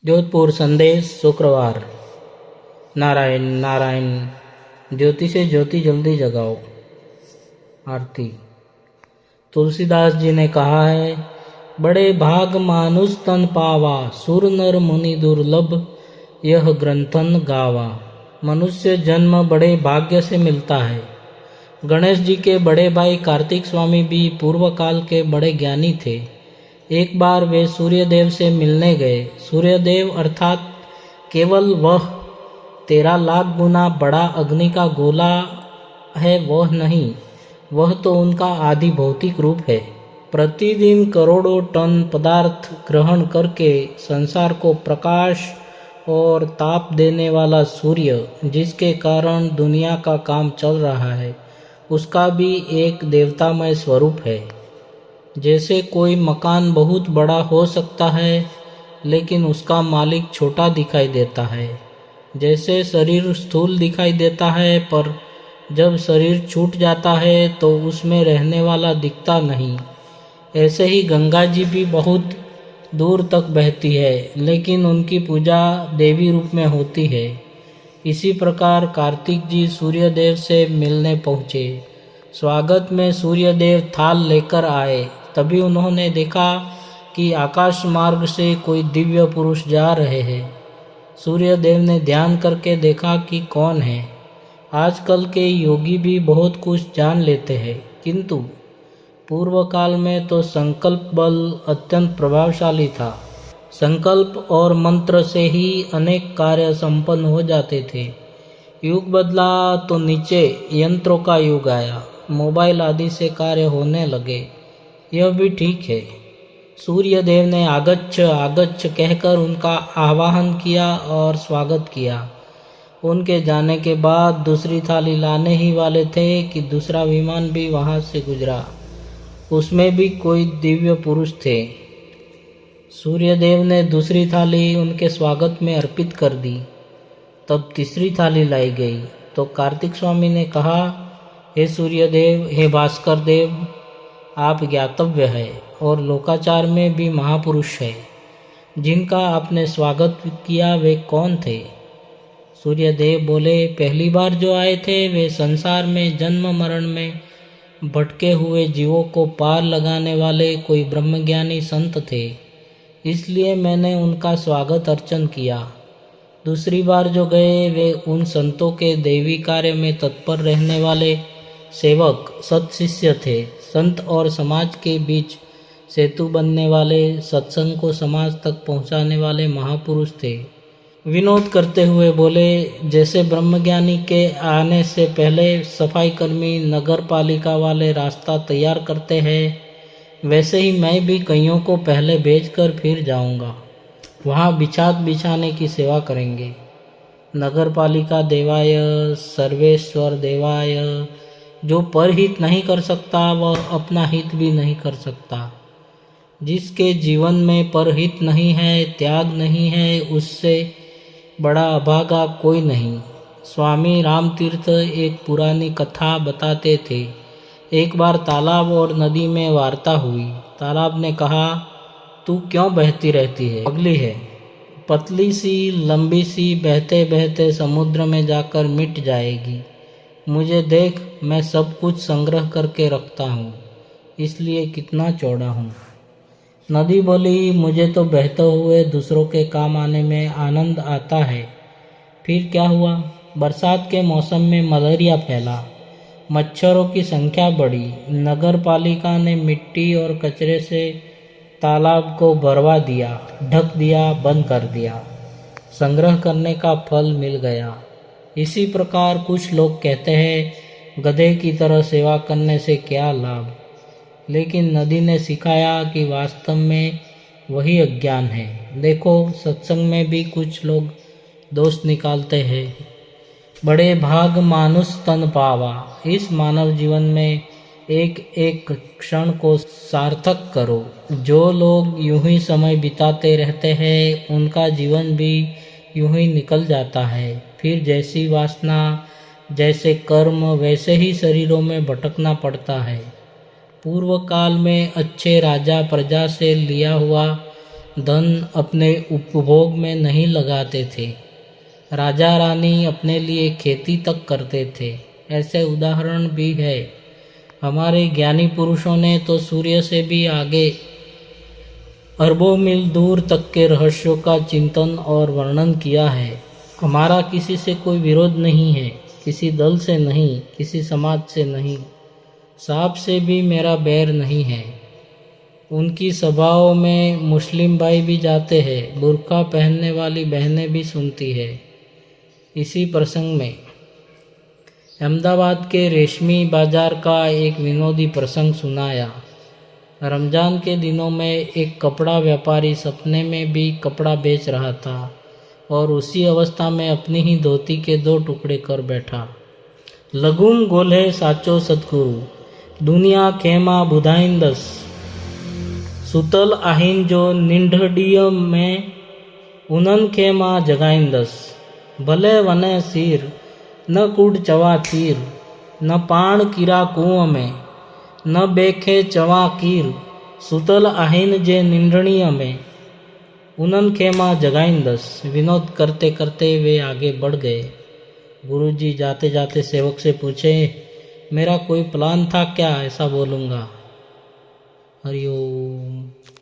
जोधपुर संदेश शुक्रवार। नारायण नारायण, ज्योति से ज्योति जल्दी जगाओ। आरती। तुलसीदास जी ने कहा है, बड़े भाग मानुष तन पावा, सुर नर मुनि दुर्लभ, यह ग्रंथन गावा। मनुष्य जन्म बड़े भाग्य से मिलता है। गणेश जी के बड़े भाई कार्तिक स्वामी भी पूर्व काल के बड़े ज्ञानी थे। एक बार वे सूर्यदेव से मिलने गए। सूर्यदेव अर्थात केवल वह 13 लाख गुना बड़ा अग्नि का गोला है, वह नहीं, वह तो उनका आदि भौतिक रूप है। प्रतिदिन करोड़ों टन पदार्थ ग्रहण करके संसार को प्रकाश और ताप देने वाला सूर्य, जिसके कारण दुनिया का काम चल रहा है, उसका भी एक देवतामय स्वरूप है। जैसे कोई मकान बहुत बड़ा हो सकता है लेकिन उसका मालिक छोटा दिखाई देता है। जैसे शरीर स्थूल दिखाई देता है, पर जब शरीर छूट जाता है तो उसमें रहने वाला दिखता नहीं। ऐसे ही गंगा जी भी बहुत दूर तक बहती है, लेकिन उनकी पूजा देवी रूप में होती है। इसी प्रकार कार्तिक जी सूर्यदेव से मिलने पहुँचे। स्वागत में सूर्यदेव थाल लेकर आए। तभी उन्होंने देखा कि आकाश मार्ग से कोई दिव्य पुरुष जा रहे हैं। सूर्यदेव ने ध्यान करके देखा कि कौन है। आजकल के योगी भी बहुत कुछ जान लेते हैं, किंतु पूर्व काल में तो संकल्प बल अत्यंत प्रभावशाली था। संकल्प और मंत्र से ही अनेक कार्य संपन्न हो जाते थे। युग बदला तो नीचे यंत्रों का युग आया, मोबाइल आदि से कार्य होने लगे। यह भी ठीक है। सूर्यदेव ने आगच्छ आगच्छ कहकर उनका आवाहन किया और स्वागत किया। उनके जाने के बाद दूसरी थाली लाने ही वाले थे कि दूसरा विमान भी वहां से गुजरा। उसमें भी कोई दिव्य पुरुष थे। सूर्यदेव ने दूसरी थाली उनके स्वागत में अर्पित कर दी। तब तीसरी थाली लाई गई तो कार्तिक स्वामी ने कहा, हे सूर्यदेव, हे भास्कर देव, आप ज्ञातव्य है और लोकाचार में भी महापुरुष है। जिनका आपने स्वागत किया वे कौन थे? सूर्यदेव बोले, पहली बार जो आए थे वे संसार में जन्म मरण में भटके हुए जीवों को पार लगाने वाले कोई ब्रह्मज्ञानी संत थे, इसलिए मैंने उनका स्वागत अर्चन किया। दूसरी बार जो गए वे उन संतों के दैवी कार्य में तत्पर रहने वाले सेवक सत्शिष्य थे। संत और समाज के बीच सेतु बनने वाले, सत्संग को समाज तक पहुंचाने वाले महापुरुष थे। विनोद करते हुए बोले, जैसे ब्रह्मज्ञानी के आने से पहले सफाई कर्मी नगर पालिका वाले रास्ता तैयार करते हैं, वैसे ही मैं भी कईयों को पहले भेजकर फिर जाऊंगा। वहाँ बिछाने की सेवा करेंगे। नगर पालिका देवाय, सर्वेश्वर देवाय। जो परहित नहीं कर सकता वह अपना हित भी नहीं कर सकता। जिसके जीवन में परहित नहीं है, त्याग नहीं है, उससे बड़ा अभागा कोई नहीं। स्वामी रामतीर्थ एक पुरानी कथा बताते थे। एक बार तालाब और नदी में वार्ता हुई। तालाब ने कहा, तू क्यों बहती रहती है? पगली है, पतली सी लंबी सी, बहते बहते समुद्र में जाकर मिट जाएगी। मुझे देख, मैं सब कुछ संग्रह करके रखता हूँ, इसलिए कितना चौड़ा हूँ। नदी बोली, मुझे तो बहते हुए दूसरों के काम आने में आनंद आता है। फिर क्या हुआ? बरसात के मौसम में मलेरिया फैला, मच्छरों की संख्या बढ़ी। नगर पालिका ने मिट्टी और कचरे से तालाब को भरवा दिया, ढक दिया, बंद कर दिया। संग्रह करने का फल मिल गया। इसी प्रकार कुछ लोग कहते हैं, गधे की तरह सेवा करने से क्या लाभ, लेकिन नदी ने सिखाया कि वास्तव में वही अज्ञान है। देखो, सत्संग में भी कुछ लोग दोष निकालते हैं। बड़े भाग मानुष तन पावा। इस मानव जीवन में एक एक क्षण को सार्थक करो। जो लोग यूं ही समय बिताते रहते हैं, उनका जीवन भी यूं ही निकल जाता है। फिर जैसी वासना, जैसे कर्म, वैसे ही शरीरों में भटकना पड़ता है। पूर्व काल में अच्छे राजा प्रजा से लिया हुआ धन अपने उपभोग में नहीं लगाते थे। राजा रानी अपने लिए खेती तक करते थे। ऐसे उदाहरण भी है। हमारे ज्ञानी पुरुषों ने तो सूर्य से भी आगे अरबों मील दूर तक के रहस्यों का चिंतन और वर्णन किया है। हमारा किसी से कोई विरोध नहीं है, किसी दल से नहीं, किसी समाज से नहीं, सांप से भी मेरा बैर नहीं है। उनकी सभाओं में मुस्लिम भाई भी जाते हैं, बुर्का पहनने वाली बहनें भी सुनती है। इसी प्रसंग में अहमदाबाद के रेशमी बाजार का एक विनोदी प्रसंग सुनाया। रमज़ान के दिनों में एक कपड़ा व्यापारी सपने में भी कपड़ा बेच रहा था और उसी अवस्था में अपनी ही धोती के 2 टुकड़े कर बैठा। लगुम गोले साचो सदगुरु, दुनिया खेमा बुधाइंदस, सुतल आहिन जो निंढड़ीअ में उन्हनि खे मां जगाईंदस। भले वने सीर, न कूड़ चवा तीर, न पाण कीरा कुआं में, न बेखे चवा कीर, सुतल आहिन जे निंढड़ीअ में उन्हनि खे मां जगाईंदस। विनोद करते करते वे आगे बढ़ गए। गुरुजी जाते जाते सेवक से पूछे, मेरा कोई प्लान था क्या ऐसा बोलूँगा? हरिओम।